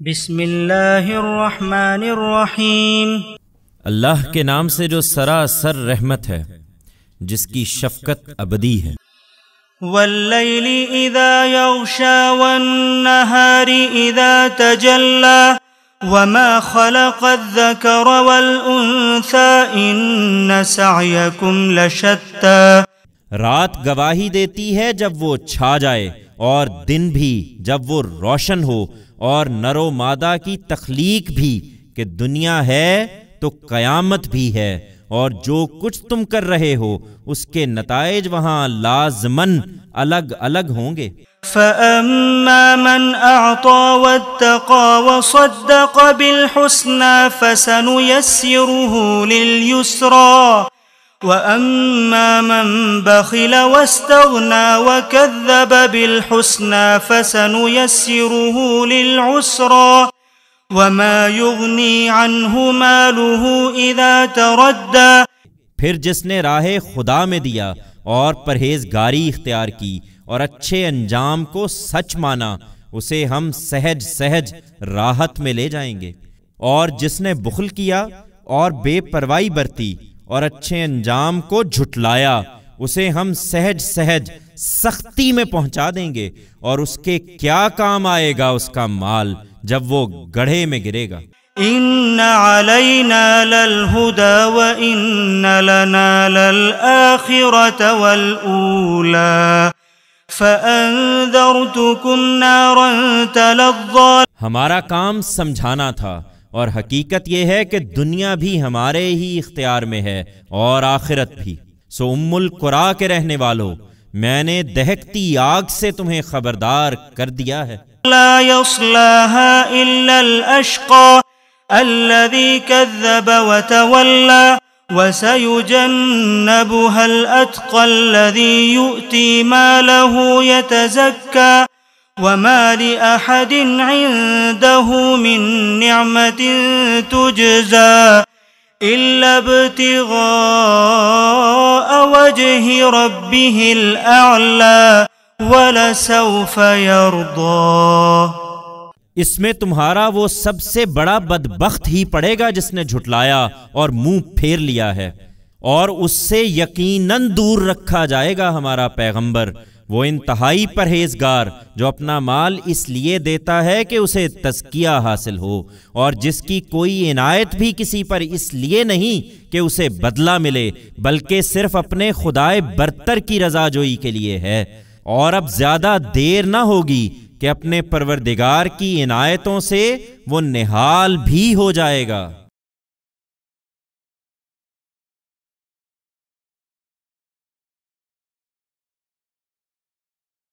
بسم اللہ الرحمن الرحیم۔ اللہ کے نام سے جو سراسر رحمت ہے، جس کی شفقت ابدی ہے۔ واللیل اذا یغشا والنہار اذا تجلی وما خلق الذکر والانثى ان سعیکم لشتی۔ رات گواہی دیتی ہے جب وہ چھا جائے، اور دن بھی جب وہ روشن ہو، اور نر و مادہ کی تخلیق بھی، کہ دنیا ہے تو قیامت بھی ہے، اور جو کچھ تم کر رہے ہو اس کے نتائج وہاں لازماً الگ الگ ہوں گے۔ فَأَمَّا مَنْ أَعْطَى وَاتَّقَى وَصَدَّقَ بِالْحُسْنَى فَسَنُيَسِّرُهُ لِلْيُسْرَى وَأَمَّا مَنْ بَخِلَ وَاسْتَغْنَى وَكَذَّبَ بِالْحُسْنَى فَسَنُيَسِّرُهُ لِلْعُسْرَى وَمَا يُغْنِي عَنْهُ مَالُهُ إِذَا تَرَدَّى۔ پھر جس نے راہ خدا میں دیا اور پرہیزگاری اختیار کی اور اچھے انجام کو سچ مانا، اسے ہم سہج سہج راحت میں لے جائیں گے، اور جس نے بخل کیا اور بے پرواہی برتی اور اچھے انجام کو جھٹلایا، اسے ہم سہج سہج سختی میں پہنچا دیں گے، اور اس کے کیا کام آئے گا اس کا مال جب وہ گڑھے میں گرے گا۔ ان علینا للہدی وان لنا للآخرۃ والأولی فانذرتکم نارا تلظی۔ ہمارا کام سمجھانا تھا، اور حقیقت یہ ہے کہ دنیا بھی ہمارے ہی اختیار میں ہے اور آخرت بھی۔ سو ام القریٰ کے رہنے والوں، میں نے دہکتی آگ سے تمہیں خبردار کر دیا ہے۔ لا يصلاها الا الاشقى الذي كذب وتولى وسيجنبها الاتقى الذي يؤتي ماله يتزكى وما لأحد عنده من نعمة تجزى إلا ابتغاء وجه ربه الأعلى وَلَسَوْفَ يَرْضَى۔ اس میں تمہارا وہ سب سے بڑا بدبخت ہی پڑے گا جس نے جھٹلایا اور منہ پھیر لیا ہے، اور اس سے یقیناً دور رکھا جائے گا ہمارا پیغمبر، وہ انتہائی پرہیزگار جو اپنا مال اس لیے دیتا ہے کہ اسے تزکیہ حاصل ہو، اور جس کی کوئی عنایت بھی کسی پر اس لیے نہیں کہ اسے بدلہ ملے، بلکہ صرف اپنے خدائے برتر کی رضا جوئی کے لیے ہے۔ اور اب زیادہ دیر نہ ہوگی کہ اپنے پروردگار کی عنایتوں سے وہ نہال بھی ہو جائے گا۔